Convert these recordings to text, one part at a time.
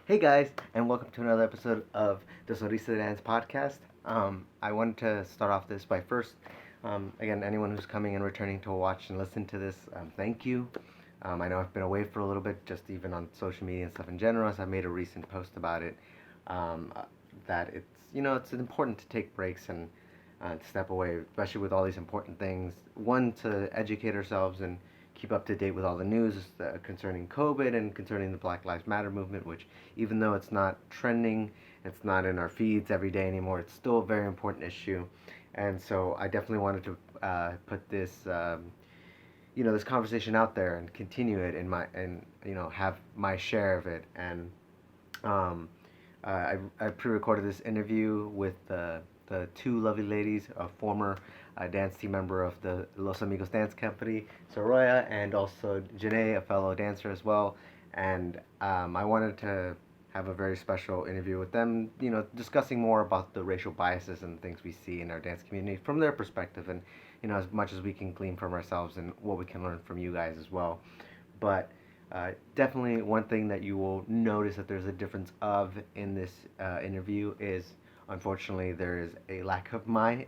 Hey guys, and welcome to another episode of the Sonrisa Dance podcast. I wanted to start off this by first, again, anyone who's coming and returning to watch and listen to this, thank you. I know I've been away for a little bit, just even on social media and stuff in general. So I made a recent post about it. That it's important to take breaks and to step away, especially with all these important things. One, to educate ourselves and keep up to date with all the news concerning COVID and concerning the Black Lives Matter movement, which, even though it's not trending, it's not in our feeds every day anymore, it's still a very important issue. And so I definitely wanted to put this conversation out there and continue it have my share of it. And I pre-recorded this interview with the two lovely ladies, a former dance team member of the Los Amigos Dance Company, Saroya, and also Jene, a fellow dancer as well. And I wanted to have a very special interview with them, discussing more about the racial biases and things we see in our dance community from their perspective, and as much as we can glean from ourselves and what we can learn from you guys as well. But definitely one thing that you will notice that there's a difference of in this interview is, unfortunately, there is a lack of my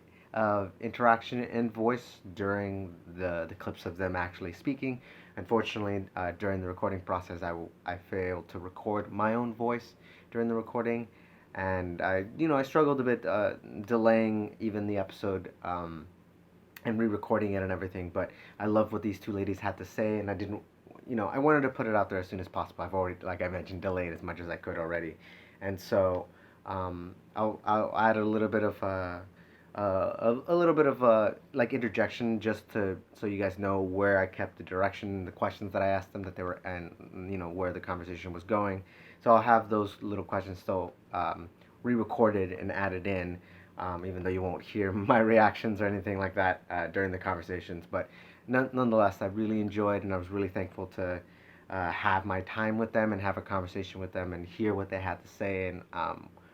interaction and voice during the clips of them actually speaking. Unfortunately, during the recording process, I failed to record my own voice during the recording, and I struggled a bit delaying even the episode and re-recording it and everything. But I love what these two ladies had to say, and I didn't, I wanted to put it out there as soon as possible. I've already, like I mentioned, delayed as much as I could already, and so I'll add a little bit of a little bit of like interjection, just to so you guys know where I kept the direction, the questions that I asked them, that they were, and where the conversation was going. So I'll have those little questions still re-recorded and added in, even though you won't hear my reactions or anything like that during the conversations. But nonetheless, I really enjoyed, and I was really thankful to have my time with them and have a conversation with them and hear what they had to say, and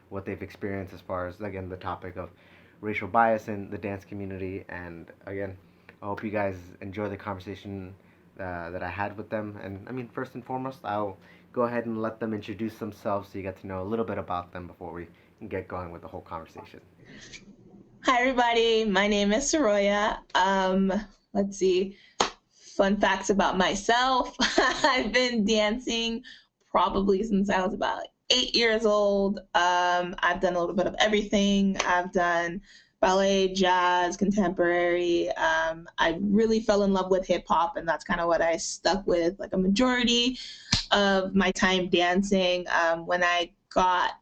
what they've experienced as far as, again, the topic of racial bias in the dance community. And again, I hope you guys enjoy the conversation that I had with them. And I mean, first and foremost, I'll go ahead and let them introduce themselves so you get to know a little bit about them before we get going with the whole conversation. Hi, everybody. My name is Saroya. Let's see. Fun facts about myself. I've been dancing probably since I was about 8 years old. I've done a little bit of everything. I've done ballet, jazz, contemporary. I really fell in love with hip hop, and that's kind of what I stuck with, like a majority of my time dancing. When I got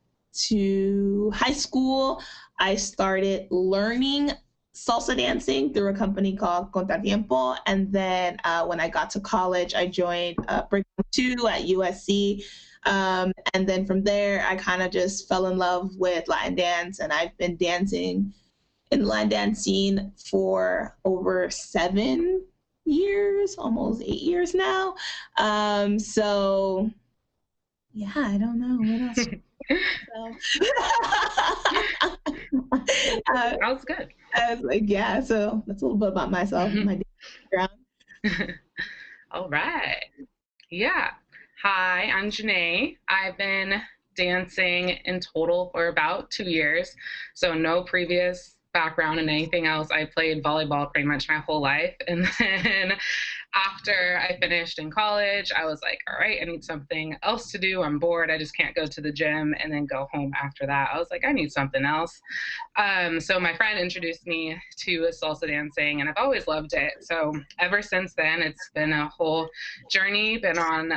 to high school, I started learning salsa dancing through a company called Contratiempo. And then when I got to college, I joined Breakdown 2 at USC. And then from there, I kind of just fell in love with Latin dance. And I've been dancing in the Latin dance scene for over 7 years, almost 8 years now. So yeah, I don't know what else. That was good. I was like, yeah, so that's a little bit about myself, my background. All right. Yeah. Hi, I'm Jene. I've been dancing in total for about 2 years, so no previous background in anything else. I played volleyball pretty much my whole life, and then after I finished in college, I was like, all right, I need something else to do. I'm bored. I just can't go to the gym and then go home after that. I was like, I need something else. So my friend introduced me to salsa dancing, and I've always loved it. So ever since then, it's been a whole journey. Been on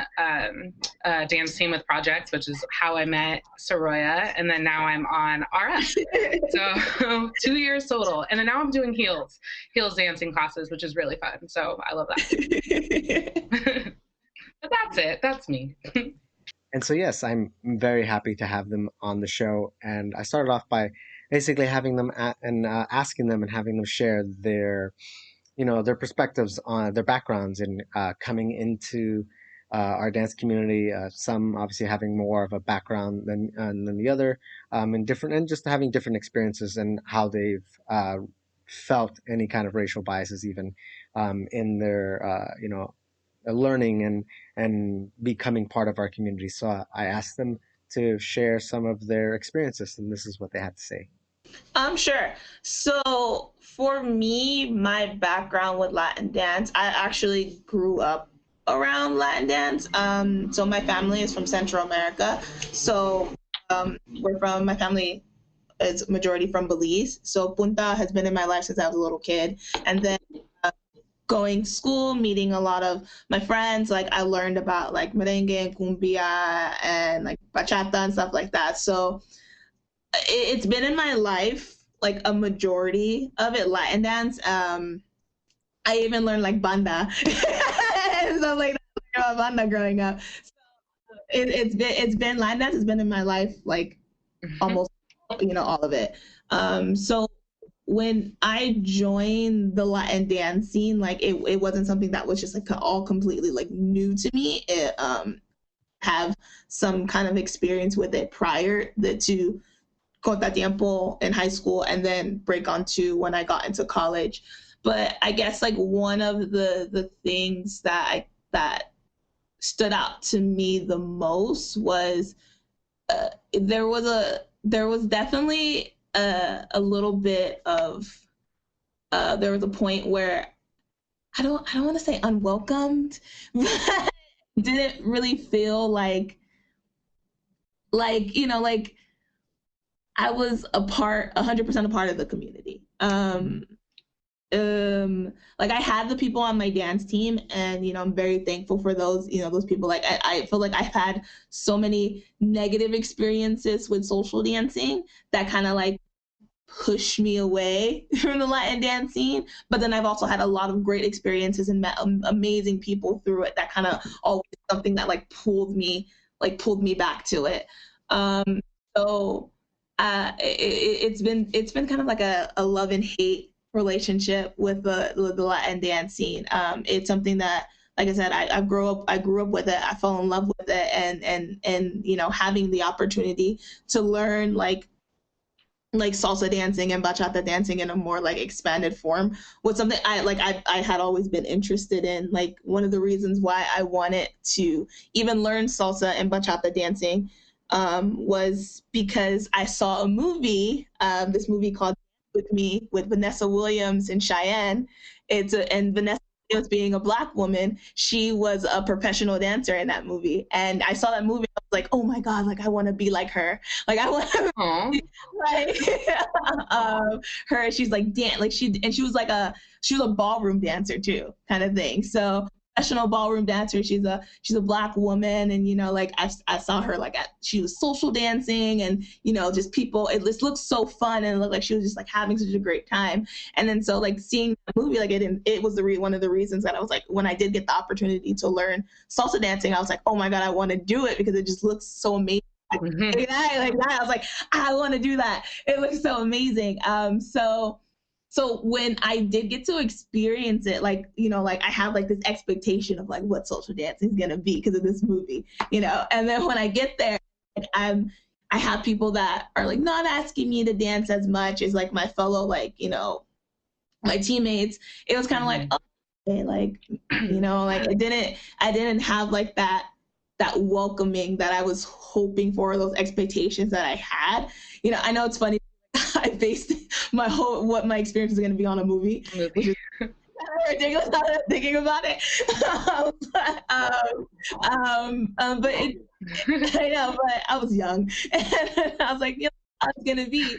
a dance team with projects, which is how I met Saroya, and then now I'm on RS. So 2 years total, and then now I'm doing heels dancing classes, which is really fun. So I love that. But that's it. That's me. And so, yes, I'm very happy to have them on the show. And I started off by basically having them and asking them and having them share their perspectives on their backgrounds in coming into our dance community. Some obviously having more of a background than the other, and different, and just having different experiences and how they've felt any kind of racial biases, even in their learning and becoming part of our community. So I asked them to share some of their experiences, and this is what they had to say. Sure. So for me, my background with Latin dance, I actually grew up around Latin dance. So my family is from Central America. So my family is majority from Belize. So Punta has been in my life since I was a little kid. And then going to school, meeting a lot of my friends, like I learned about like merengue and cumbia and like bachata and stuff like that. So it's been in my life, like a majority of it Latin dance. I even learned like banda and stuff like that, banda growing up. So it's been Latin dance has been in my life like almost all of it. So when I joined the Latin dance scene, like it wasn't something that was just like all completely like new to me. It have some kind of experience with it prior to Contratiempo in high school and then break on to when I got into college. But I guess like one of the things that stood out to me the most was there was definitely a little bit of there was a point where I don't want to say unwelcomed, but didn't really feel like like I was 100% a part of the community. Like I had the people on my dance team, and I'm very thankful for those those people. Like I feel like I've had so many negative experiences with social dancing that kind of like push me away from the Latin dance scene. But then I've also had a lot of great experiences and met amazing people through it that kind of always something that like pulled me back to it. So it's been kind of like a love and hate relationship with the Latin dance scene. It's something that, like I said, I grew up with it. I fell in love with it, and having the opportunity to learn like salsa dancing and bachata dancing in a more like expanded form was something I had always been interested in. Like one of the reasons why I wanted to even learn salsa and bachata dancing was because I saw a movie, this movie called With Me with Vanessa Williams and Cheyenne. And Vanessa Williams being a Black woman, she was a professional dancer in that movie. And I saw that movie, I was like, oh my God, like I want to be like her. Like I want to be like her. She's like she was a ballroom dancer too, kind of thing. So professional ballroom dancer. She's a Black woman, and like I saw her like she was social dancing, and just people. It just looked so fun, and it looked like she was just like having such a great time. And then so like seeing the movie, like it was one of the reasons that I was like, when I did get the opportunity to learn salsa dancing, I was like, oh my God, I want to do it because it just looks so amazing. Like that. I was like, I want to do that. It looks so amazing. So when I did get to experience it, like, like I have like this expectation of like what social dancing is going to be because of this movie, and then when I get there, like, I have people that are like not asking me to dance as much as like my fellow, like, my teammates. It was kind of like, okay, like, like I didn't have like that welcoming that I was hoping for, those expectations that I had. I know it's funny. I based what my experience is going to be on a movie, which is kind of ridiculous now that I'm thinking about it. But I know, but I was young, and I was like, how it's going to be.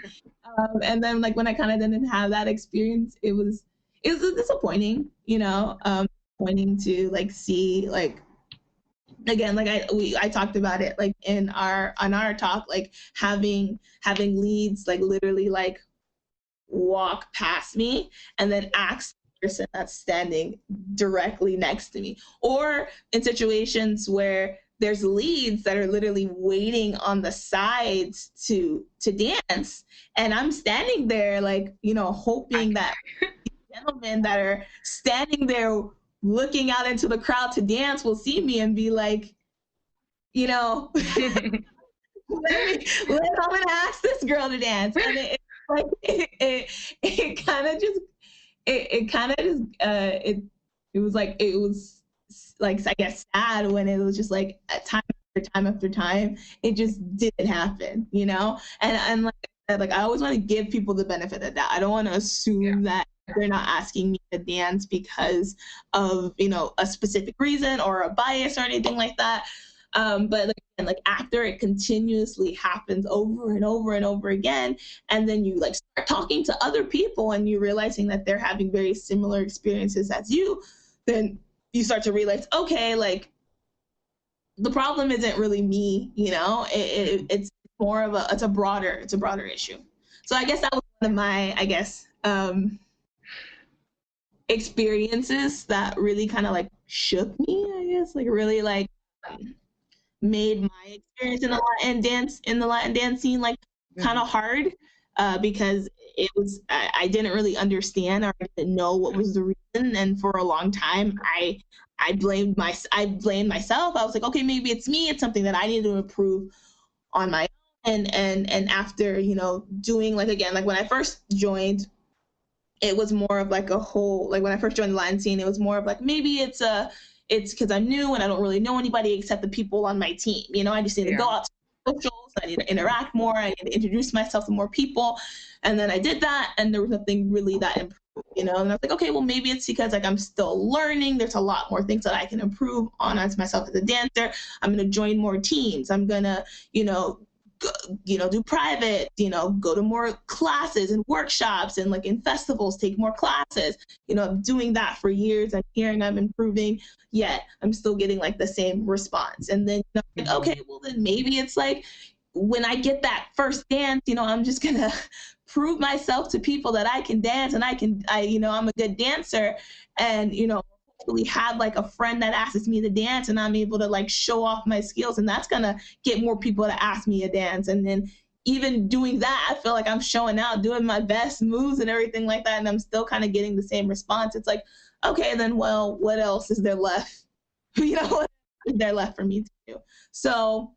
And then like when I kind of didn't have that experience, it was disappointing, disappointing to like see like. Again, like I talked about it like on our talk, like having leads like literally like walk past me and then ask the person that's standing directly next to me, or in situations where there's leads that are literally waiting on the sides to dance, and I'm standing there like hoping that gentlemen that are standing there looking out into the crowd to dance will see me and be like, I'm gonna ask this girl to dance. And it kind of just it was like I guess sad when it was just like at times after time, it just didn't happen, you know? And like I said, like I always want to give people the benefit of that. I don't want to assume that they're not asking me to dance because of, you know, a specific reason or a bias or anything like that. But like, and like after it continuously happens over and over and over again, and then you like start talking to other people and you're realizing that they're having very similar experiences as you, then you start to realize, okay, like the problem isn't really me, you know, it's more of it's a broader issue. So I guess that was one of my, I guess, experiences that really kind of like shook me, I guess, like really like made my experience in the Latin dance scene like kind of hard, because it was I didn't really understand or I didn't know what was the reason, and for a long time I blamed myself. I was like, okay, maybe it's me. It's something that I need to improve on my own. And after, you know, doing like again, like when I first joined, it was more of like a whole, like when I first joined the Latin scene, it was more of like maybe it's because I'm new and I don't really know anybody except the people on my team. You know, I just need to go out to socials, I need to interact more, I need to introduce myself to more people. And then I did that and there was nothing really that improved, you know, and I was like, okay, well maybe it's because like I'm still learning. There's a lot more things that I can improve on as myself as a dancer. I'm gonna join more teams. I'm gonna, you know, do private, you know, go to more classes and workshops and like in festivals, take more classes. You know, I'm doing that for years and hearing I'm improving, yet I'm still getting like the same response. And then, you know, like, okay, well then maybe it's like when I get that first dance, you know, I'm just gonna prove myself to people that I can dance and you know, I'm a good dancer, and, you know, hopefully have like a friend that asks me to dance and I'm able to like show off my skills, and that's gonna get more people to ask me to dance. And then even doing that, I feel like I'm showing out, doing my best moves and everything like that, and I'm still kind of getting the same response. It's like, okay, then well, what else is there left? You know, what is there left for me to do? So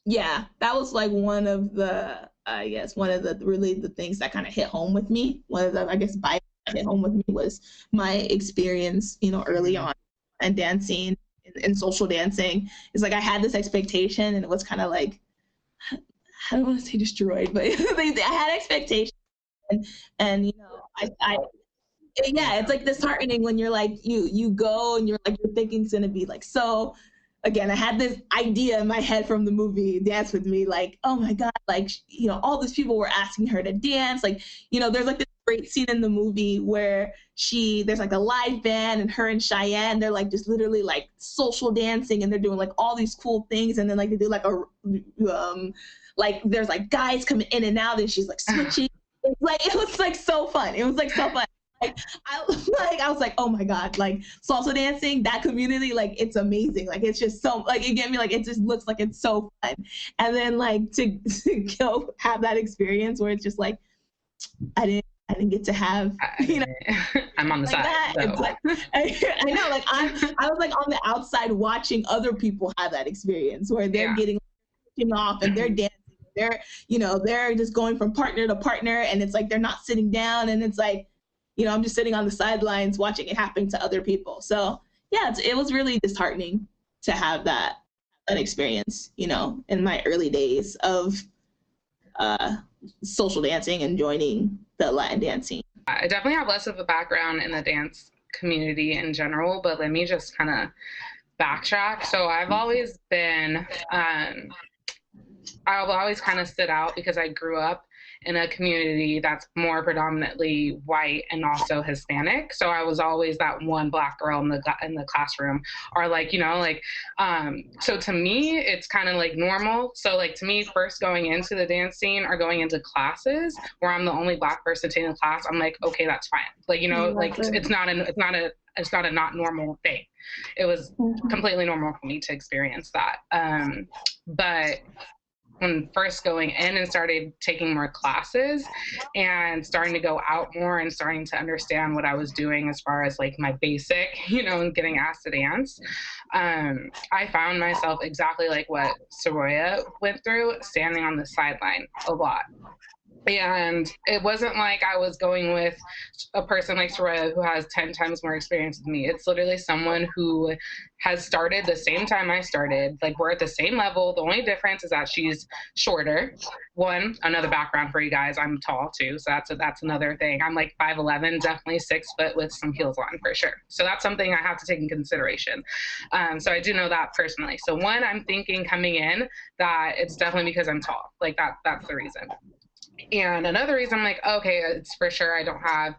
yeah, that was like one of the, I guess, one of the really the things that kind of hit home with me. One of the, I guess, bias that hit home with me was my experience, you know, early on and dancing and social dancing. It's like I had this expectation and it was kind of like, I don't want to say destroyed, but I had expectations, and you know, yeah, it's like disheartening when you're like you go and you're like you're thinking it's gonna be like so. Again, I had this idea in my head from the movie Dance with Me, like, oh my god, like, you know, all these people were asking her to dance, like, you know, there's like this great scene in the movie where there's like a live band and her and Cheyenne, they're like just literally like social dancing and they're doing like all these cool things, and then like they do like a like there's like guys coming in and out and she's like switching. It's like it was like so fun. It was like so fun. Like I was like, oh my god, like salsa dancing, that community, like it's amazing. Like it's just so like it get me like it just looks like it's so fun. And then like to go have that experience where it's just like I didn't get to have, you know, I'm on the like side. that. So. It's like, I know, like I was like on the outside watching other people have that experience where they're getting off and they're dancing. They're, you know, they're just going from partner to partner, and it's like they're not sitting down, and it's like, you know, I'm just sitting on the sidelines watching it happen to other people. So yeah, it was really disheartening to have that experience, you know, in my early days of social dancing and joining the Latin dancing. I definitely have less of a background in the dance community in general, but let me just kind of backtrack. So I've always been, I've always kind of stood out because I grew up in a community that's more predominantly white and also Hispanic. So I was always that one Black girl in the classroom, or like, you know, like, so to me, it's kind of like normal. So like to me, first going into the dance scene or going into classes where I'm the only Black person taking the class, I'm like, okay, that's fine. Like, you know, like it's not a not normal thing. It was completely normal for me to experience that. But when first going in and started taking more classes and starting to go out more and starting to understand what I was doing as far as like my basic, you know, and getting asked to dance, I found myself exactly like what Saroya went through, standing on the sideline a lot. And it wasn't like I was going with a person like Saroya who has 10 times more experience than me. It's literally someone who has started the same time I started. Like, we're at the same level. The only difference is that she's shorter. Another background for you guys, I'm tall too. So that's another thing. I'm like 5'11", definitely 6 foot with some heels on for sure. So that's something I have to take in consideration. So I do know that personally. So I'm thinking coming in that it's definitely because I'm tall. Like that's the reason. And another reason I'm like, okay, it's for sure I don't have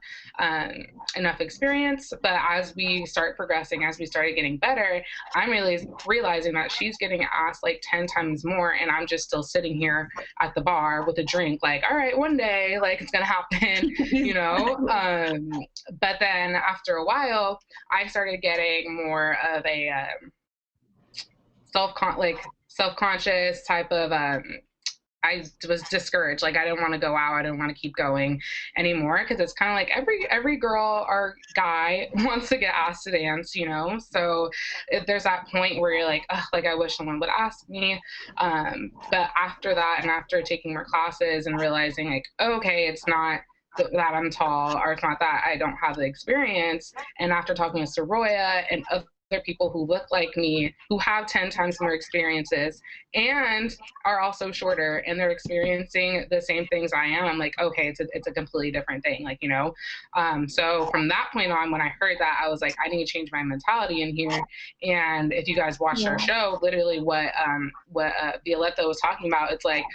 enough experience. But as we start progressing, as we started getting better, I'm really realizing that she's getting asked like 10 times more. And I'm just still sitting here at the bar with a drink, like, all right, one day, like it's going to happen, you know? But then after a while, I started getting more of a self-conscious type of I was discouraged. Like, I didn't want to go out. I didn't want to keep going anymore because it's kind of like every girl or guy wants to get asked to dance, you know? So if there's that point where you're like, oh, like, I wish someone would ask me. But after that, and after taking more classes and realizing like, okay, it's not that I'm tall, or it's not that I don't have the experience. And after talking with Saroya and other people who look like me, who have 10 times more experiences and are also shorter, and they're experiencing the same things I am, I'm like, okay, it's a completely different thing, like, you know? So from that point on, when I heard that, I was like, I need to change my mentality in here. And if you guys watched our show, literally what Violetta was talking about, it's like,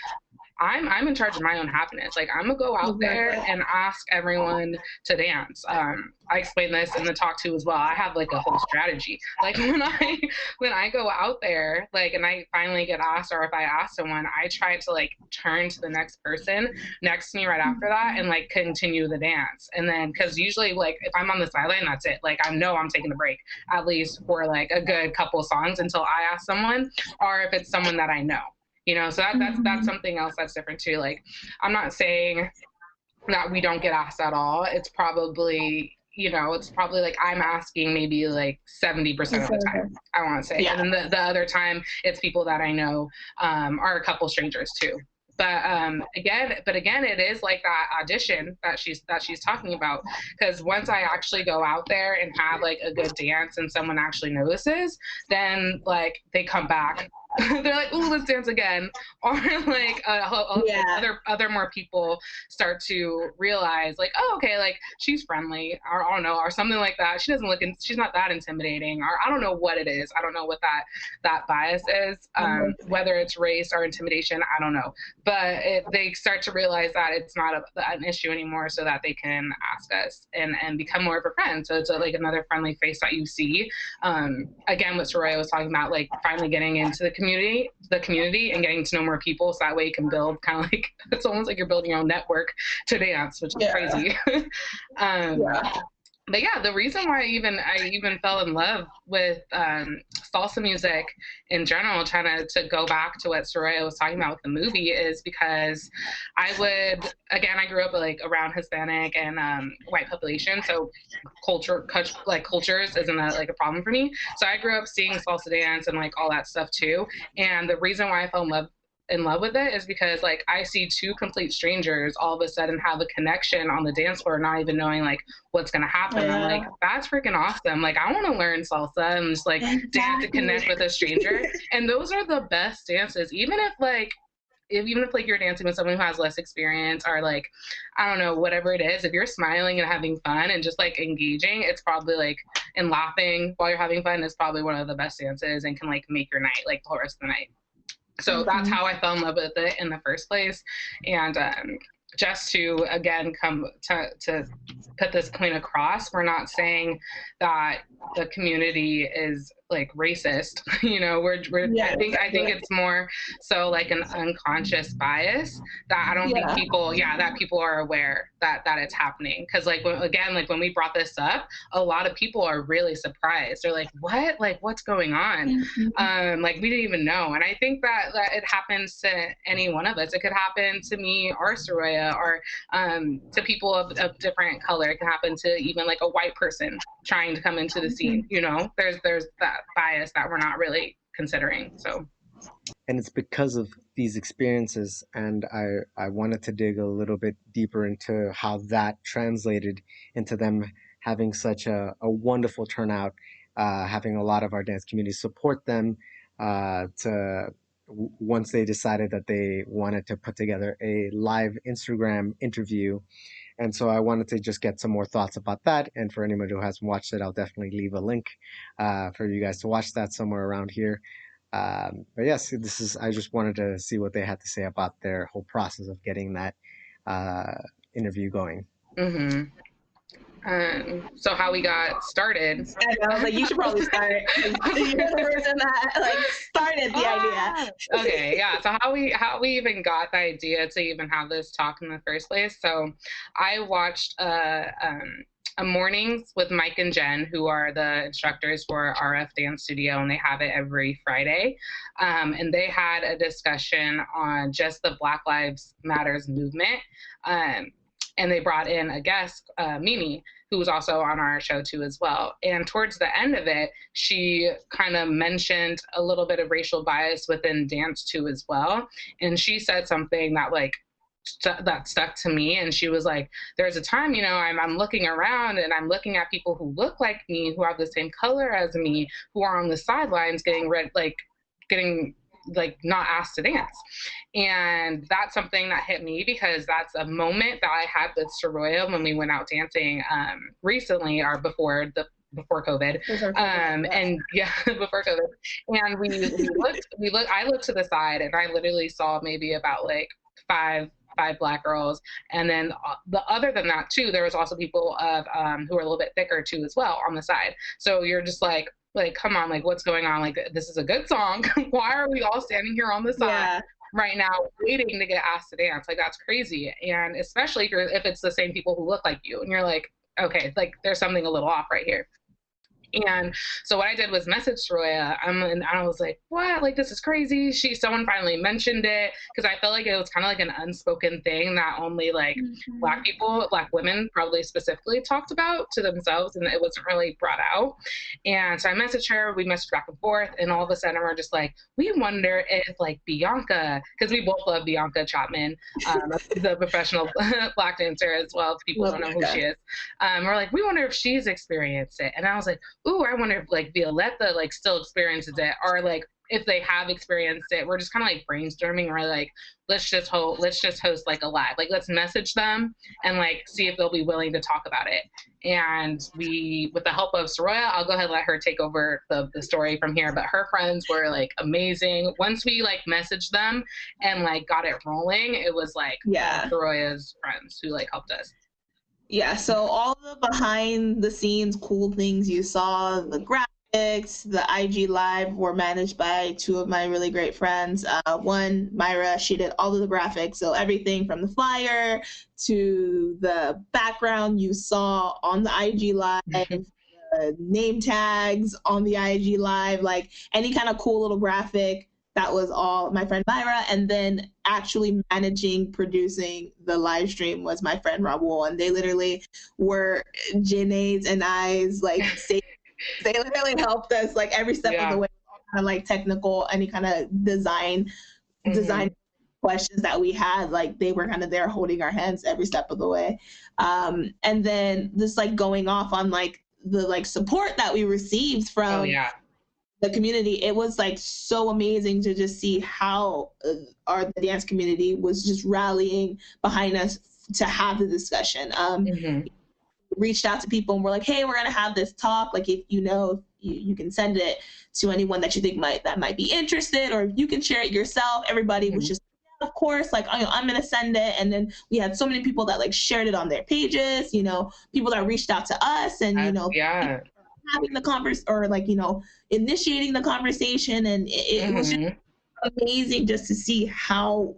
I'm in charge of my own happiness. Like, I'm gonna go out there and ask everyone to dance. I explained this in the talk too as well. I have like a whole strategy. Like, when I go out there, like, and I finally get asked, or if I ask someone, I try to like turn to the next person next to me right after that and like continue the dance. And then, because usually like if I'm on the sideline, that's it. Like, I know I'm taking a break at least for like a good couple songs until I ask someone, or if it's someone that I know. You know, so that's something else that's different too. Like, I'm not saying that we don't get asked at all. It's probably, you know, it's probably like I'm asking maybe like 70% of the time, I want to say. Yeah. And then the other time it's people that I know, are a couple strangers too. But again, it is like that audition that she's talking about. Because once I actually go out there and have like a good dance and someone actually notices, then like they come back. They're like, "Ooh, let's dance again," or like other more people start to realize, like, "Oh, okay, like she's friendly," or I don't know, or something like that. She's not that intimidating, or I don't know what it is. I don't know what that bias is, whether it's race or intimidation. I don't know, but they start to realize that it's not an issue anymore, so that they can ask us and become more of a friend. So it's like another friendly face that you see. Again, what Saroya was talking about, like finally getting into the community and getting to know more people, so that way you can build kind of like, it's almost like you're building your own network to dance, which is crazy. But yeah, the reason why I even fell in love with salsa music in general, trying to go back to what Saroya was talking about with the movie, is because I grew up like around Hispanic and white population, so cultures isn't like a problem for me. So I grew up seeing salsa dance and like all that stuff too. And the reason why I fell in love with it is because like I see two complete strangers all of a sudden have a connection on the dance floor, not even knowing like what's gonna happen. I'm like, that's freaking awesome. Like, I want to learn salsa and just like dance to connect with a stranger. And those are the best dances, even if you're dancing with someone who has less experience, or like, I don't know, whatever it is, if you're smiling and having fun and just like engaging, it's probably like, and laughing while you're having fun is probably one of the best dances and can like make your night, like the whole rest of the night. So that's how I fell in love with it in the first place. And just to, again, come to put this point across, we're not saying that the community is like racist. You know, I think it's more so like an unconscious bias that I don't think people are aware that it's happening. Because like, when we brought this up, a lot of people are really surprised. They're like, what? Like, what's going on? Like, we didn't even know. And I think that it happens to any one of us. It could happen to me or Saroya, or to people of different color. It can happen to even like a white person trying to come into the scene. You know, there's that bias that we're not really considering. So And it's because of these experiences, and I wanted to dig a little bit deeper into how that translated into them having such a wonderful turnout, having a lot of our dance community support them, once they decided that they wanted to put together a live Instagram interview. And so I wanted to just get some more thoughts about that. And for anyone who hasn't watched it, I'll definitely leave a link for you guys to watch that somewhere around here. But yes, I just wanted to see what they had to say about their whole process of getting that interview going. Mm-hmm. So how we got started. I know, like you should probably start. You're the person that like started the idea. Okay, yeah. So how we even got the idea to even have this talk in the first place. So I watched a mornings with Mike and Jen, who are the instructors for RF Dance Studio, and they have it every Friday. And they had a discussion on just the Black Lives Matters movement. And they brought in a guest, Mimi, who was also on our show too as well. And towards the end of it, she kind of mentioned a little bit of racial bias within dance too as well. And she said something that that stuck to me. And she was like, there's a time, I'm looking around and I'm looking at people who look like me, who have the same color as me, who are on the sidelines getting not asked to dance. And that's something that hit me, because that's a moment that I had with Saroya when we went out dancing recently, or before COVID. And yeah, before COVID. And I looked to the side and I literally saw maybe about like five Black girls. And then other than that too, there was also people of who are a little bit thicker too as well on the side. So you're just like, come on, like what's going on? Like, this is a good song. Why are we all standing here on the side right now waiting to get asked to dance? Like, that's crazy. And especially if it's the same people who look like you and you're like, okay, like there's something a little off right here. And so what I did was message Saroya, and I was like, what? Like, this is crazy. Someone finally mentioned it, because I felt like it was kind of like an unspoken thing that only like Black people, Black women probably specifically talked about to themselves, and it wasn't really brought out. And so I messaged her, we messaged back and forth, and all of a sudden we're just like, we wonder if like Bianca, because we both love Bianca Chapman, the professional Black dancer as well, if people don't know who she is. We're like, we wonder if she's experienced it. And I was like, ooh, I wonder if like Violetta like still experiences it, or like if they have experienced it. We're just kind of like brainstorming, or like let's just host like a live, like let's message them and like see if they'll be willing to talk about it. And we, with the help of Saroya, I'll go ahead and let her take over the story from here. But her friends were like amazing. Once we like messaged them and like got it rolling, it was like Saroya's friends who like helped us. Yeah, so all the behind the scenes cool things you saw, the graphics, the IG Live, were managed by two of my really great friends. One, Myra, she did all of the graphics, so everything from the flyer to the background you saw on the IG Live, the name tags on the IG Live, like any kind of cool little graphic. That was all my friend Myra. And then actually managing, producing the live stream was my friend Raul. And they literally were Jene's and I's like, they literally helped us like every step of the way, all kind of like technical, any kind of design questions that we had, like they were kind of there holding our hands every step of the way. And then just like going off on like the like support that we received from the community, it was like so amazing to just see how the dance community was just rallying behind us to have the discussion. Reached out to people and we're like, hey, we're gonna have this talk, like if you can send it to anyone that you think might be interested, or you can share it yourself. Everybody was just, of course, like I'm gonna send it. And then we had so many people that like shared it on their pages, people that reached out to us and having the converse, or like initiating the conversation. And it was just amazing just to see how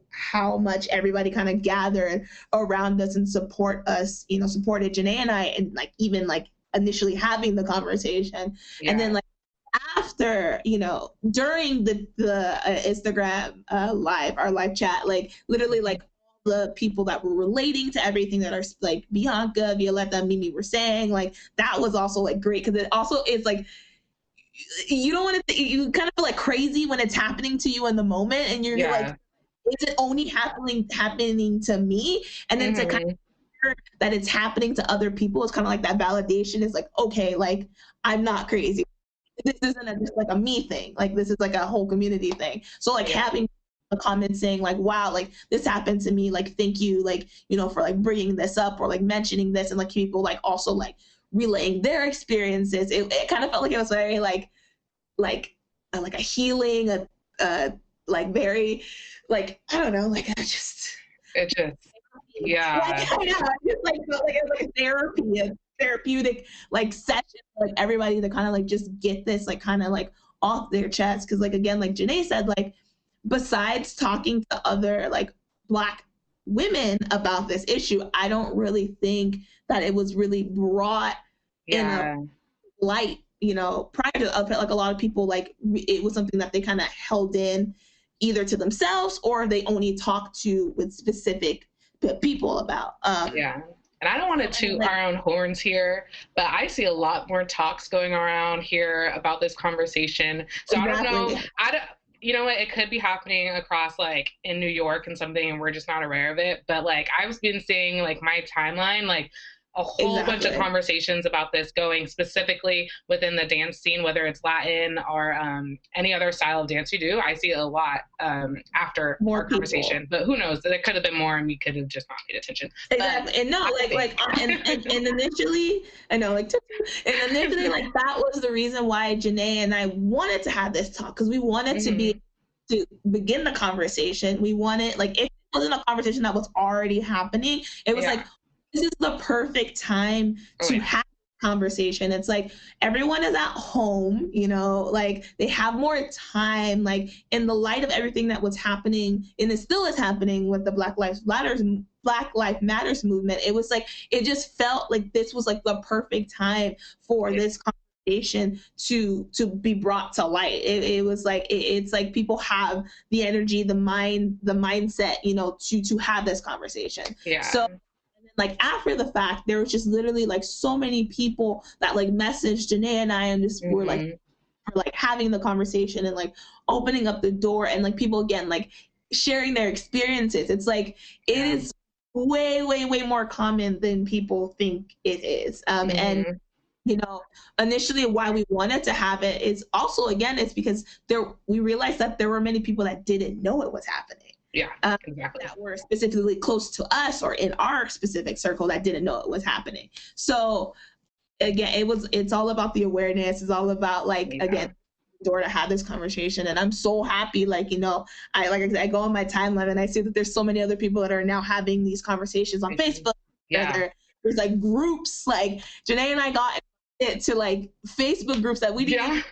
much everybody kind of gathered around us and supported Jene and I, and like even like initially having the conversation. And then like after, during the Instagram live, our live chat, like literally like the people that were relating to everything that are like Bianca, Violetta, Mimi were saying, like that was also like great, because it also is like you don't want to, you kind of feel like crazy when it's happening to you in the moment. And you're like, is it only happening to me? And then to kind of hear that it's happening to other people, it's kind of like that validation is like, okay, like I'm not crazy. This isn't just like a me thing. Like this is like a whole community thing. So like having a comment saying like, wow, like this happened to me. Like, thank you, like, you know, for like bringing this up or like mentioning this, and like people like also like relaying their experiences. It kind of felt like it was very like a healing, like very, like, I don't know, like I just, it just, yeah. Like, I know, I just like felt like it was like a therapeutic like session for like everybody to kind of like just get this like kind of like off their chest. Cause like, again, like Jene said, like besides talking to other like Black women about this issue, I don't really think that it was really brought in a light, you know, prior to. I felt like a lot of people, like it was something that they kind of held in either to themselves or they only talked to with specific people about. And I don't want to toot our own horns here, but I see a lot more talks going around here about this conversation. So I don't know. You know what? It could be happening across like in New York and something, and we're just not aware of it. But like I've been seeing like my timeline, like a whole bunch of conversations about this going specifically within the dance scene, whether it's Latin or any other style of dance you do. I see a lot after more conversation, but who knows? There could have been more and we could have just not paid attention. Exactly. And no, and initially, I know, like, and initially, like, that was the reason why Jene and I wanted to have this talk, because we wanted to begin the conversation. We wanted, like, if it wasn't a conversation that was already happening, it was like, this is the perfect time to have a conversation. It's like everyone is at home, you know, like they have more time, like in the light of everything that was happening, and it still is happening with the Black Lives Matters movement. It was like, it just felt like this was like the perfect time for this conversation to be brought to light. It was like, it's like people have the energy, the mindset, you know, to have this conversation. So like after the fact, there was just literally like so many people that like messaged Jene and I, and just were like having the conversation and like opening up the door, and like people again like sharing their experiences. It's like it is way more common than people think it is. And you know, initially why we wanted to have it is also, again, it's because we realized that there were many people that didn't know it was happening. That were specifically close to us or in our specific circle that didn't know it was happening. So again, it's all about the awareness. It's all about like, again, door to have this conversation. And I'm so happy, like, you know, I go on my timeline and I see that there's so many other people that are now having these conversations on Facebook. There's like groups, like Jene and I got it to like Facebook groups that we didn't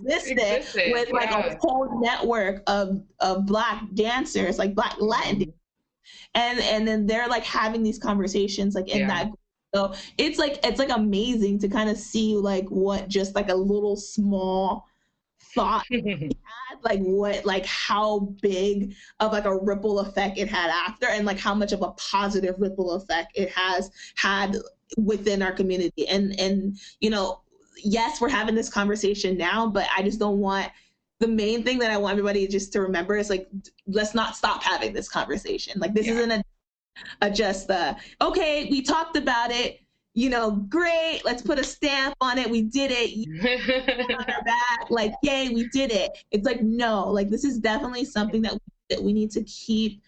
existed with like a whole network of Black dancers, like Black Latin dancers. And then they're like having these conversations like in that group. So it's like amazing to kind of see like what just like a little small thought had, like how big of like a ripple effect it had after, and like how much of a positive ripple effect it has had within our community. And you know, yes, we're having this conversation now, but I just don't want, the main thing that I want everybody just to remember is like, let's not stop having this conversation. Like this isn't just okay, we talked about it, you know, great, let's put a stamp on it, we did it, on our back, like, yay, we did it. It's like, no, like this is definitely something that we need to keep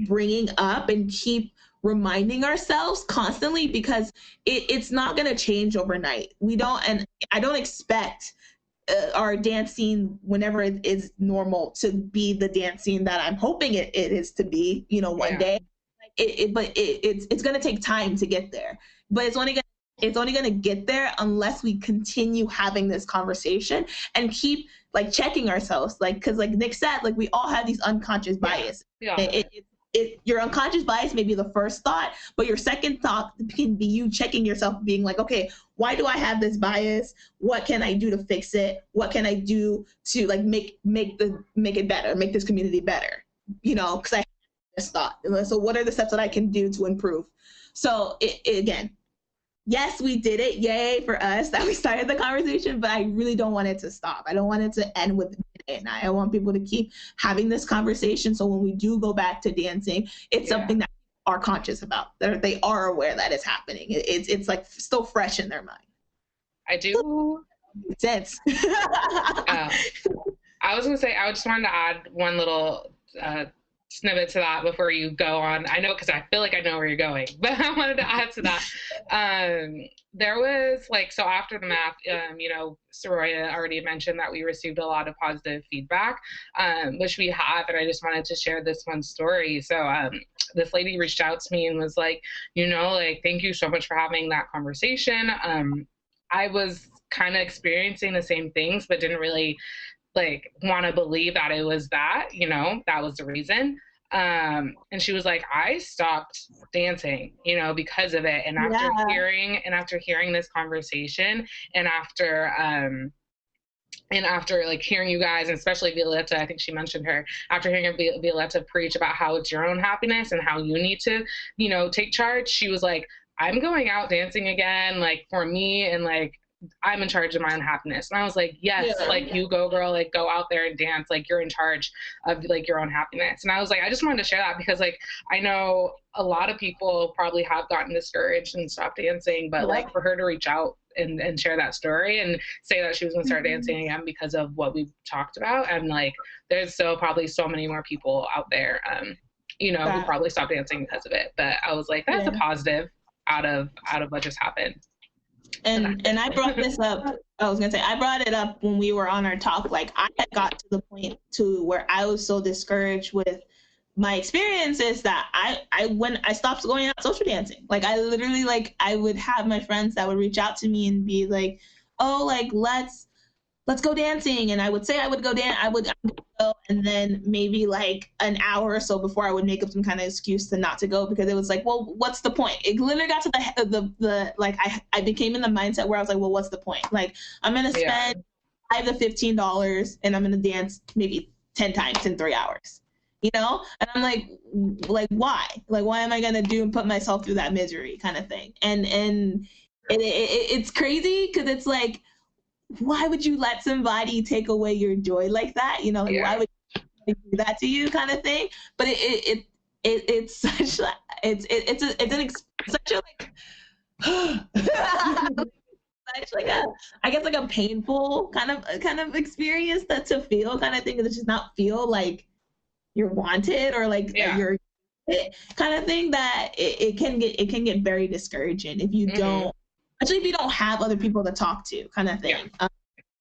bringing up and keep reminding ourselves constantly, because it's not going to change overnight. And I don't expect our dance scene, whenever it is normal, to be the dance scene that I'm hoping it is to be, you know, one day. But it's going to take time to get there. But it's only going to get there unless we continue having this conversation and keep like checking ourselves, like, because like Nick said, like we all have these unconscious bias. Your unconscious bias may be the first thought, but your second thought can be you checking yourself, being like, okay, why do I have this bias? What can I do to fix it? What can I do to like make it better, make this community better? You know, because I have this thought. So what are the steps that I can do to improve? So again, yes, we did it. Yay for us that we started the conversation, but I really don't want it to stop. I don't want it to end with it. And I want people to keep having this conversation. So when we do go back to dancing, it's something that are conscious about. They are aware that it's happening. It's like still fresh in their mind. I do. Makes sense. I was gonna say, I just wanted to add one little snippet to that before you go on. I know, because I feel like I know where you're going, but I wanted to add to that. There was like, so after the math, you know, Saroya already mentioned that we received a lot of positive feedback, which we have, and I just wanted to share this one story. So this lady reached out to me and was like, you know, like, thank you so much for having that conversation. I was kind of experiencing the same things, but didn't really like want to believe that it was that, you know, that was the reason. And she was like, I stopped dancing, you know, because of it. And after hearing this conversation, and after like hearing you guys, and especially Violetta, I think she mentioned her, after hearing Violetta preach about how it's your own happiness and how you need to, you know, take charge, she was like, I'm going out dancing again, like for me, and like I'm in charge of my own happiness. And I was like, yes, like you go girl, like go out there and dance, like you're in charge of like your own happiness. And I was like, I just wanted to share that because like I know a lot of people probably have gotten discouraged and stopped dancing, but like for her to reach out and share that story and say that she was going to start dancing again because of what we've talked about, and like there's still probably so many more people out there you know, who probably stopped dancing because of it. But I was like, that's a positive out of what just happened. And I brought this up. I was gonna say I brought it up when we were on our talk. Like I had got to the point to where I was so discouraged with my experiences that when I stopped going out social dancing. Like I literally, like I would have my friends that would reach out to me and be like, oh, like let's go dancing. And I would say I would go dance. I would go, and then maybe like an hour or so before I would make up some kind of excuse to not to go, because it was like, well, what's the point? It literally got to the like I became in the mindset where I was like, well, what's the point? Like I'm gonna spend $5 to $15 and I'm gonna dance maybe 10 times in 3 hours. You know? And I'm like why? Like why am I gonna do and put myself through that misery kind of thing? And it's crazy because it's like, why would you let somebody take away your joy like that? You know, like why would you do that to you, kind of thing? But it's such such a like such like a, I guess like a painful kind of experience that to feel kind of thing, to just not feel like you're wanted or like you're kind of thing, that it can get very discouraging if you don't, especially if you don't have other people to talk to, kind of thing.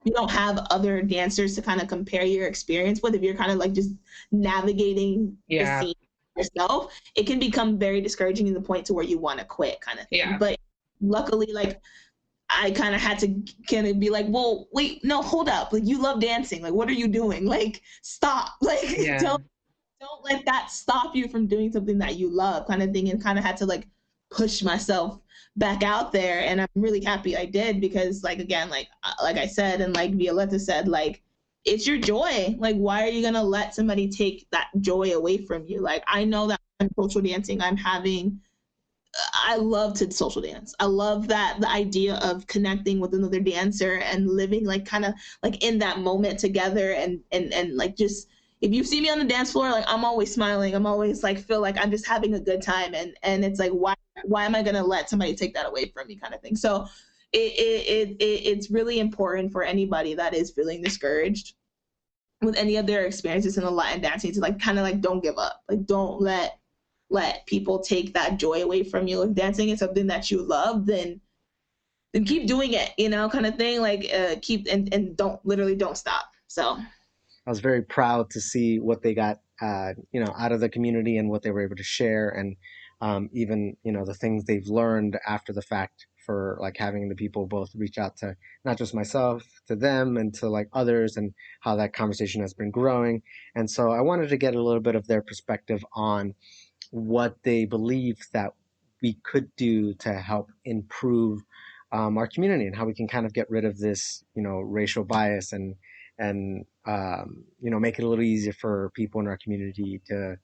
You don't have other dancers to kind of compare your experience with. If you're kind of like just navigating the scene yourself, it can become very discouraging to the point to where you want to quit, kind of thing. But luckily, like I kind of had to kind of be like, well, wait, no, hold up. Like you love dancing. Like what are you doing? Like stop. Like don't let that stop you from doing something that you love, kind of thing. And kind of had to like push myself back out there, and I'm really happy I did, because like again, like I said, and like Violetta said, like it's your joy. Like why are you gonna let somebody take that joy away from you? Like I know that I'm social dancing, I love to social dance. I love that, the idea of connecting with another dancer and living like kind of like in that moment together, and like just, if you see me on the dance floor, like I'm always smiling. I'm always like feel like I'm just having a good time, and it's like why am I gonna let somebody take that away from me, kind of thing. So it's really important for anybody that is feeling discouraged with any of their experiences in the Latin dancing to like kind of like don't give up. Like don't let people take that joy away from you. If dancing is something that you love, then keep doing it, you know, kind of thing. Like keep and don't stop. So I was very proud to see what they got, out of the community and what they were able to share, and even, the things they've learned after the fact, for like having the people both reach out to not just myself, to them, and to like others, and how that conversation has been growing. And so I wanted to get a little bit of their perspective on what they believe that we could do to help improve our community, and how we can kind of get rid of this, racial bias, and make it a little easier for people in our community to,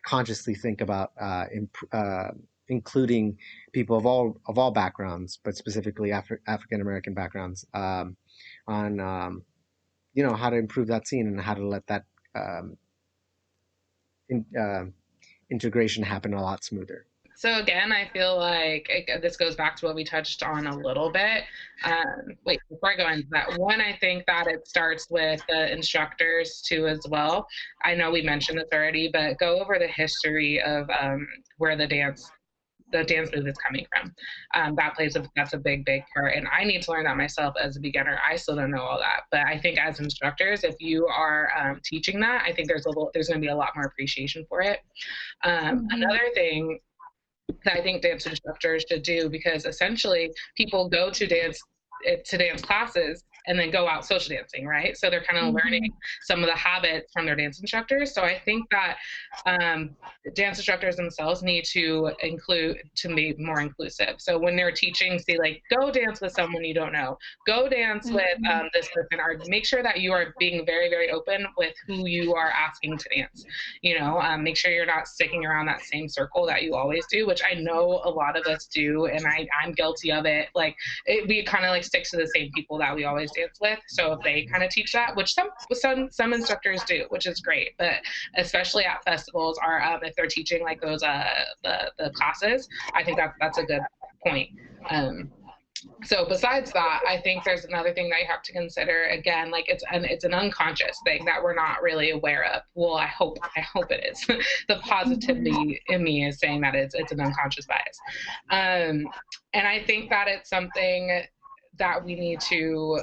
consciously think about including people of all backgrounds, but specifically African American backgrounds, on how to improve that scene and how to let that um, in, integration happen a lot smoother. So again, I feel like this goes back to what we touched on a little bit. Wait, before I go into that, one, I think that it starts with the instructors too as well. I know we mentioned this already, but go over the history of where the dance move is coming from. That's a big part, and I need to learn that myself as a beginner. I still don't know all that, but I think as instructors, if you are teaching that, I think there's going to be a lot more appreciation for it. Another thing that I think dance instructors should do, because essentially people go to dance classes and then go out social dancing, right? So they're kind of learning some of the habits from their dance instructors. So I think that dance instructors themselves need to be more inclusive. So when they're teaching, say like, go dance with someone you don't know, go dance with this person, or make sure that you are being very, very open with who you are asking to dance. Make sure you're not sticking around that same circle that you always do, which I know a lot of us do, and I'm guilty of it. Like we kind of like stick to the same people that we always dance with. So if they kind of teach that, which some instructors do, which is great, but especially at festivals, or if they're teaching like those the classes, I think that's a good point. So besides that, I think there's another thing that you have to consider. Again, like it's an unconscious thing that we're not really aware of. Well, I hope it is. The positivity in me is saying that it's an unconscious bias, and I think that it's something that we need to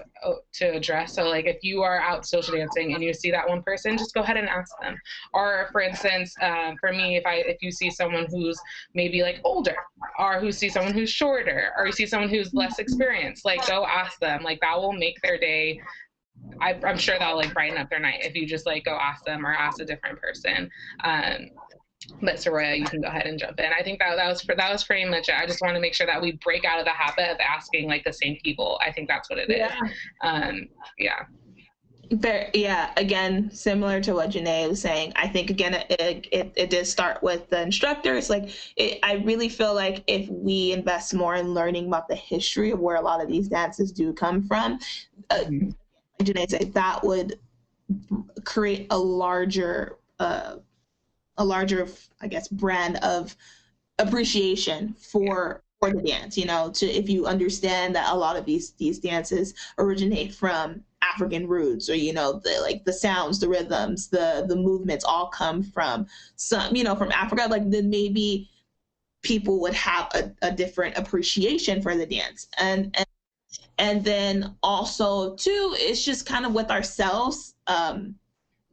address. So like if you are out social dancing and you see that one person, just go ahead and ask them. Or for instance, for me, if you see someone who's maybe like older, or who see someone who's shorter, or you see someone who's less experienced, like go ask them. Like that will make their day. I'm sure that'll like brighten up their night if you just like go ask them or ask a different person. But Saroya, you can go ahead and jump in. I think that was pretty much it. I just want to make sure that we break out of the habit of asking like the same people. I think that's what it is. Again, similar to what Jene was saying, I think again it did start with the instructors. I really feel like if we invest more in learning about the history of where a lot of these dances do come from, Jene said that would create a larger I guess brand of appreciation for the dance, if you understand that a lot of these dances originate from African roots, or the sounds, the rhythms, the movements all come from from Africa, then maybe people would have a different appreciation for the dance. And then also too, it's just kind of with ourselves,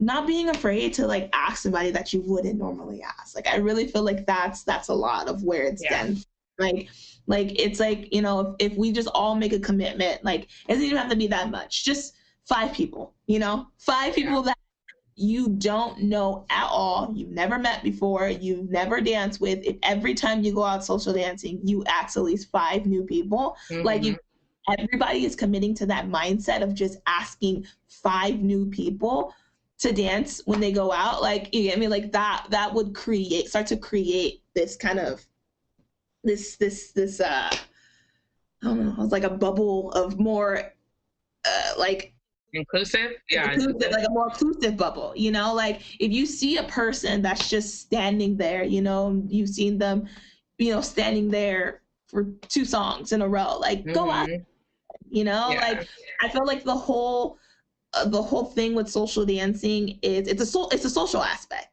not being afraid to ask somebody that you wouldn't normally ask. I really feel like that's a lot of where it's done. It's if we just all make a commitment, it doesn't even have to be that much, just 5 people, 5 people that you don't know at all, you've never met before, you've never danced with. If every time you go out social dancing, you ask at least 5 new people, everybody is committing to that mindset of just asking 5 new people to dance when they go out, you get me, that would start to create this kind of this I don't know, it's like a bubble of more inclusive, a more inclusive bubble, if you see a person that's just standing there, you've seen them, standing there for 2 songs in a row, go out, I feel like the whole thing with social dancing is it's a social aspect,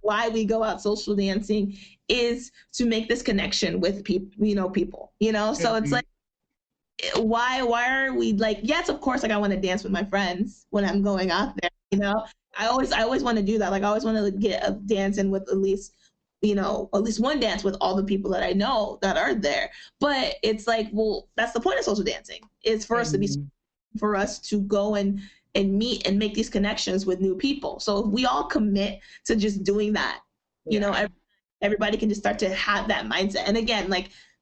why we go out social dancing is to make this connection with people, so it's why are we yes, of course, I want to dance with my friends when I'm going out there, I always want to do that, I always want to get a dance in with at least one dance with all the people that I know that are there. But it's well, that's the point of social dancing, is for us to be, for us to go and meet and make these connections with new people. So if we all commit to just doing that, everybody can just start to have that mindset. And again,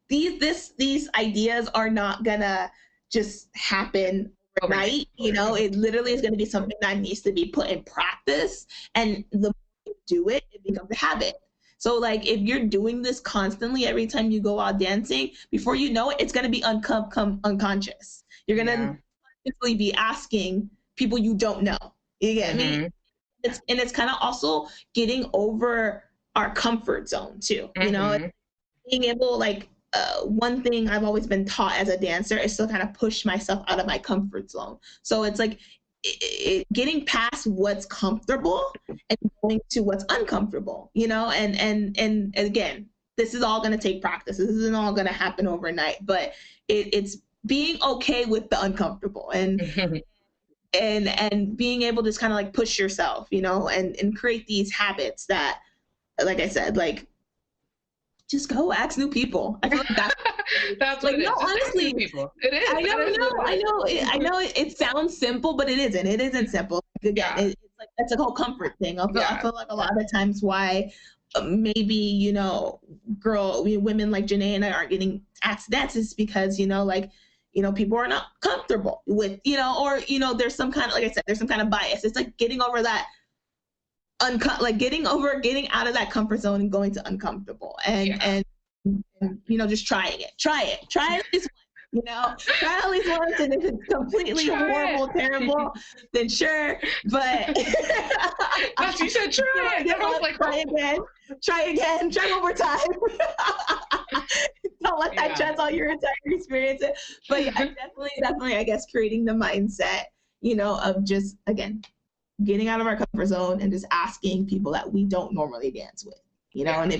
these ideas are not gonna just happen overnight. It literally is going to be something that needs to be put in practice, and the more you do it, it becomes a habit. So like if you're doing this constantly every time you go out dancing, before you know it, it's gonna be unconscious. You're gonna consciously be asking people you don't know. You get me? It's kind of also getting over our comfort zone too. You know, being able like one thing I've always been taught as a dancer is to kind of push myself out of my comfort zone. So it's like getting past what's comfortable and going to what's uncomfortable, you know, and again, this is all going to take practice. This isn't all going to happen overnight, but it's being okay with the uncomfortable and being able to just kind of like push yourself, you know, and create these habits that, like I said, like just go ask new people. I feel like that's like, what it no, is. honestly, People. It is. I know it sounds simple, but it isn't. It isn't simple. Again, it's like that's a whole comfort thing. I feel like a lot of times why maybe, you know, women like Jene and I aren't getting asked that is because, you know, like, you know, people are not comfortable with, you know, or, you know, there's some kind of, like I said, there's some kind of bias. It's like getting over that getting out of that comfort zone and going to uncomfortable and you know, just try at least once, you know, try at least once, and if it's completely horrible, terrible, then sure, but you said try it. I was like, try again, try one more time. Don't let that transform your entire experience. But yeah, definitely I guess creating the mindset, you know, of just again getting out of our comfort zone and just asking people that we don't normally dance with, you know. And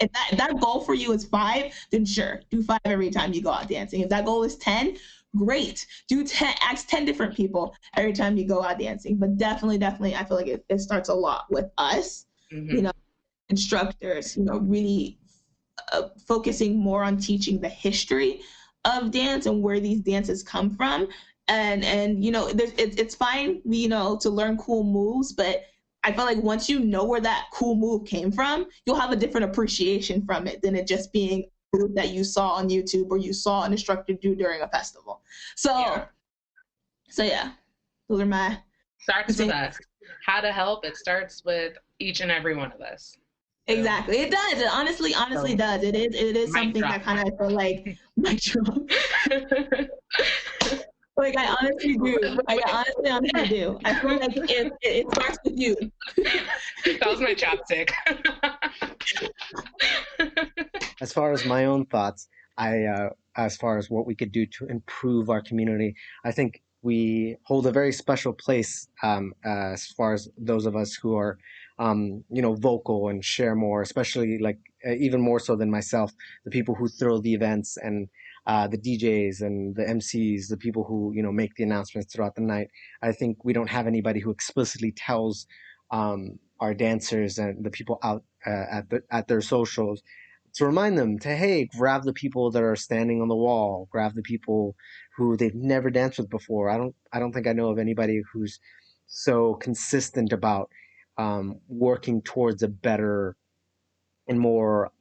if that goal for you is 5, then sure, do 5 every time you go out dancing. If that goal is 10, great, do 10, ask 10 different people every time you go out dancing. But definitely I feel like it starts a lot with us, you know, instructors, you know, really focusing more on teaching the history of dance and where these dances come from. And you know, it's fine, you know, to learn cool moves, but I feel like once you know where that cool move came from, you'll have a different appreciation from it than it just being a move that you saw on YouTube or you saw an instructor do during a festival. So yeah, those are my starts with us. How to help, it starts with each and every one of us. Exactly. It does. It honestly does. It is something that kind of I feel like mic drop. Like I honestly do. Like I honestly do. I feel like it starts with you. That was my chopstick. As far as my own thoughts, as far as what we could do to improve our community, I think we hold a very special place as far as those of us who are, you know, vocal and share more, especially like even more so than myself, the people who throw the events and the DJs and the MCs, the people who, you know, make the announcements throughout the night. I think we don't have anybody who explicitly tells our dancers and the people out at their socials to remind them to, hey, grab the people that are standing on the wall, grab the people who they've never danced with before. I don't think I know of anybody who's so consistent about working towards a better and more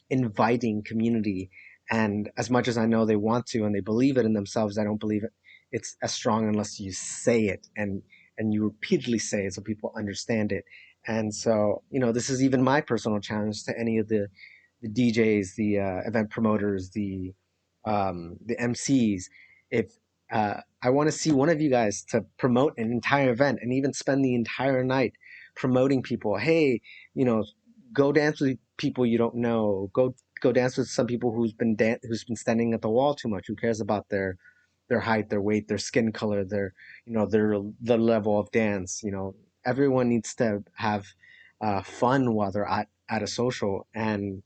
inviting community. And as much as I know they want to and they believe it in themselves, I don't believe it's as strong unless you say it and you repeatedly say it so people understand it. And so, you know, this is even my personal challenge to any of the DJs, the event promoters, the MCs. If I want to see one of you guys to promote an entire event and even spend the entire night promoting people. Hey, you know, go dance with people you don't know. Go dance with some people who's been standing at the wall too much. Who cares about their height, their weight, their skin color, their, you know, the level of dance. You know, everyone needs to have fun while they're at a social. And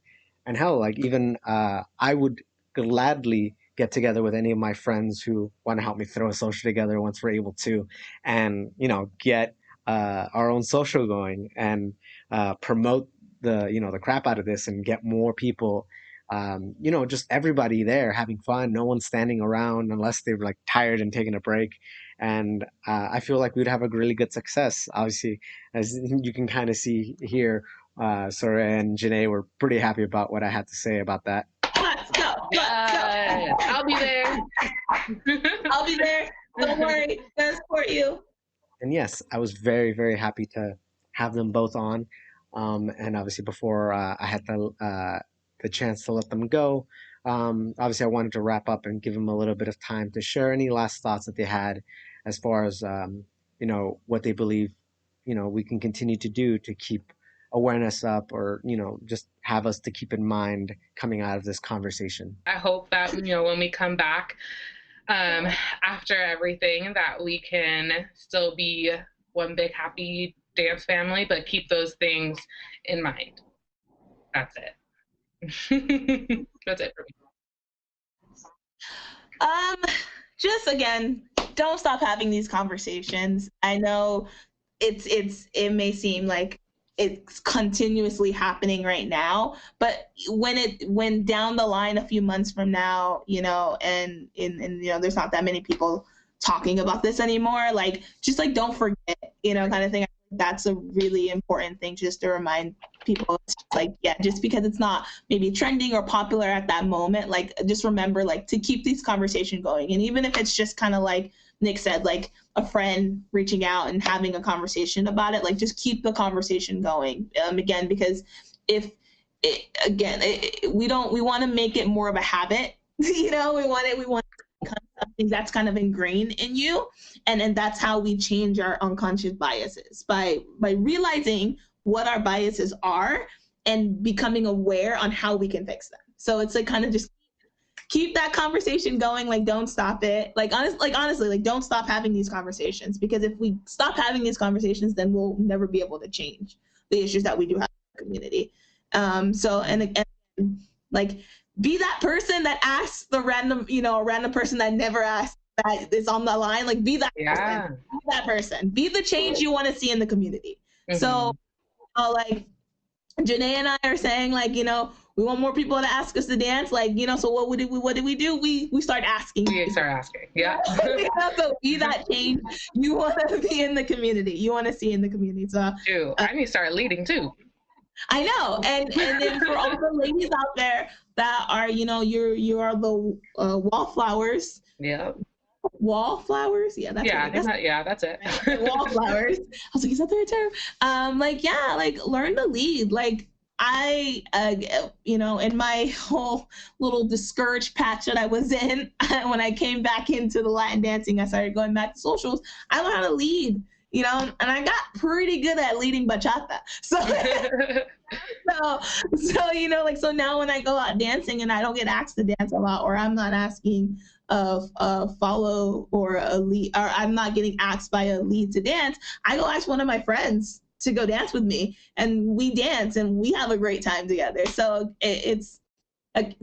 hell, like even I would gladly get together with any of my friends who want to help me throw a social together once we're able to, and, you know, get our own social going and promote the crap out of this and get more people, you know, just everybody there having fun. No one standing around unless they're like tired and taking a break. And I feel like we'd have a really good success. Obviously, as you can kind of see here, Saroya and Jene were pretty happy about what I had to say about that. Let's go. I'll be there. I'll be there. Don't worry. I'm gonna support you. And yes, I was very, very happy to have them both on. And obviously, before I had the chance to let them go, obviously, I wanted to wrap up and give them a little bit of time to share any last thoughts that they had as far as, what they believe, we can continue to do to keep awareness up, or, just have us to keep in mind coming out of this conversation. I hope that, when we come back after everything, that we can still be one big happy dance family, but keep those things in mind. That's it. That's it for me. Just again, don't stop having these conversations. I know it may seem like it's continuously happening right now, but when down the line a few months from now, and there's not that many people talking about this anymore, like just like don't forget, kind of thing. I think that's a really important thing just to remind people. It's just like, yeah, just because it's not maybe trending or popular at that moment, like just remember like to keep this conversation going. And even if it's just kind of like Nick said, like a friend reaching out and having a conversation about it, like just keep the conversation going. Again, because if we want to make it more of a habit, we want to become something that's kind of ingrained in you, and that's how we change our unconscious biases by realizing what our biases are and becoming aware on how we can fix them. So it's like kind of just keep that conversation going, like don't stop it, honestly, like don't stop having these conversations, because if we stop having these conversations, then we'll never be able to change the issues that we do have in the community. So and again, like be that person that asks the a random person that never asked, that is on the line, like be that person, be the change you want to see in the community. So like Jene and I are saying, like, we want more people to ask us to dance. Like, so what did we do? We start asking. We start asking. Yeah. So be that change you want to be in the community. You want to see in the community. So I need to start leading too. I know. And then for all the ladies out there that are, you are the wallflowers. Yeah. Wallflowers? Yeah, that's that's it. Wallflowers. I was like, is that the right term? Learn to lead. Like I, in my whole little discouraged patch that I was in, when I came back into the Latin dancing, I started going back to socials. I learned how to lead, and I got pretty good at leading bachata. So, so now when I go out dancing and I don't get asked to dance a lot, or I'm not asking a follow or a lead, or I'm not getting asked by a lead to dance, I go ask one of my friends to go dance with me, and we dance and we have a great time together. So it's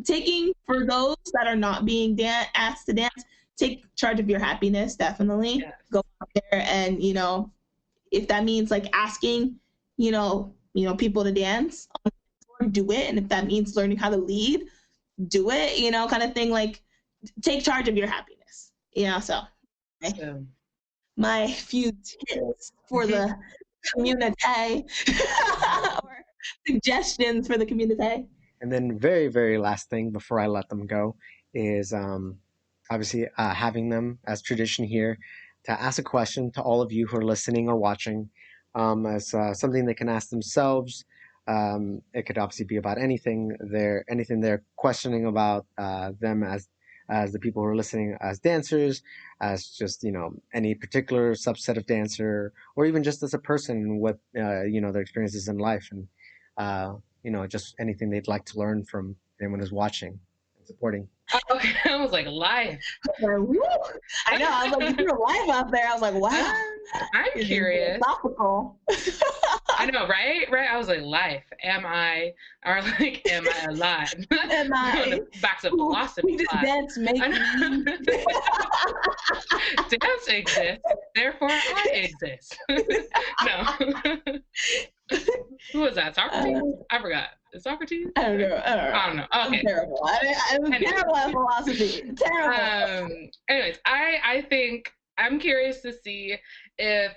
taking, for those that are not being asked to dance, take charge of your happiness. Definitely. Yes. Go out there and if that means like asking people to dance, do it. And if that means learning how to lead, do it, kind of thing. Like take charge of your happiness, so my few tips for the community or suggestions for the community. And then very, very last thing before I let them go is obviously having them, as tradition here, to ask a question to all of you who are listening or watching, as something they can ask themselves. It could obviously be about anything they're questioning about them as the people who are listening, as dancers, as just any particular subset of dancer, or even just as a person, what their experiences in life, and just anything they'd like to learn from anyone who's watching and supporting. Okay, I was like, live. I know. I was like, you were live out there. I was like, wow. I'm curious. Philosophical. I know, right? I was like, life. Am I alive? Am I? Back to philosophy class. Dance make me. Dance exists, therefore I exist. No. Who was that? Socrates? I forgot. Is Socrates? I don't know. Okay. I'm terrible. I'm terrible at philosophy. Terrible. Anyways, I think I'm curious to see if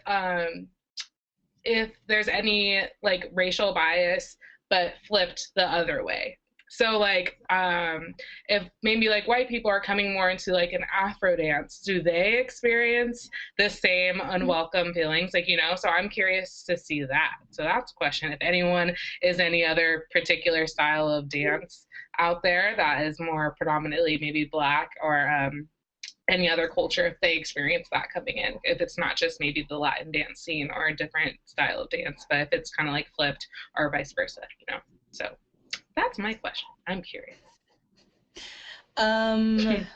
there's any like racial bias, but flipped the other way. So like if maybe like white people are coming more into like an Afro dance, do they experience the same unwelcome feelings? Like, you know, so I'm curious to see that. So that's a question. If anyone is any other particular style of dance out there that is more predominantly maybe Black or any other culture, if they experience that coming in, if it's not just maybe the Latin dance scene or a different style of dance, but if it's kind of like flipped or vice versa, you know. So that's my question. I'm curious. And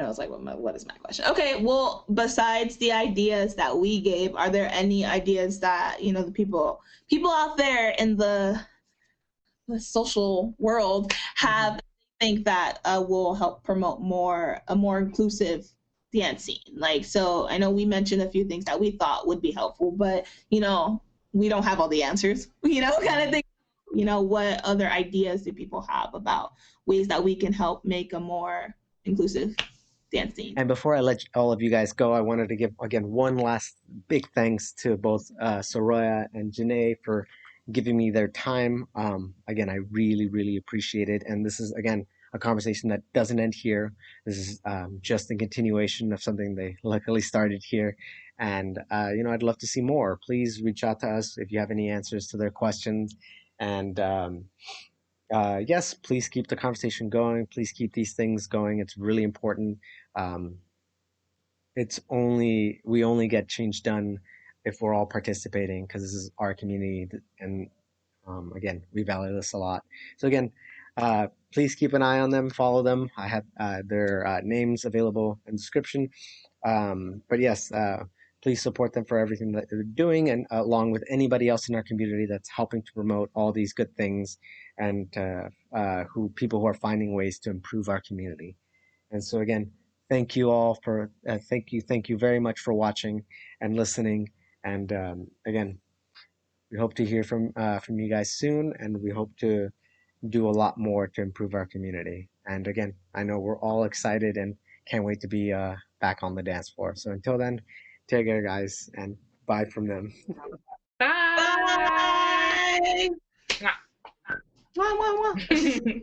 I was like, what is my question? Okay, well, besides the ideas that we gave, are there any ideas that, you know, the people out there in the social world have think that will help promote a more inclusive dance scene? Like, so I know we mentioned a few things that we thought would be helpful, but, you know, we don't have all the answers, you know, kind of thing. You know, what other ideas do people have about ways that we can help make a more inclusive dance scene? And before I let all of you guys go, I wanted to give again one last big thanks to both Saroya and Jene for giving me their time. Again, I really, really appreciate it. And this is again a conversation that doesn't end here. This is just a continuation of something they luckily started here. And you know, I'd love to see more. Please reach out to us if you have any answers to their questions. And yes, please keep the conversation going. Please keep these things going. It's really important. Um, we only get change done if we're all participating, because this is our community, and again, we value this a lot. So again, please keep an eye on them, follow them. I have their names available in the description. But yes, please support them for everything that they're doing, and along with anybody else in our community that's helping to promote all these good things, and people who are finding ways to improve our community. And so again, thank you all for thank you very much for watching and listening. And again, we hope to hear from you guys soon, and we hope to do a lot more to improve our community. And again, I know we're all excited and can't wait to be back on the dance floor. So until then, take care, guys, and bye from them. Bye. Bye. Mwah, mwah, mwah.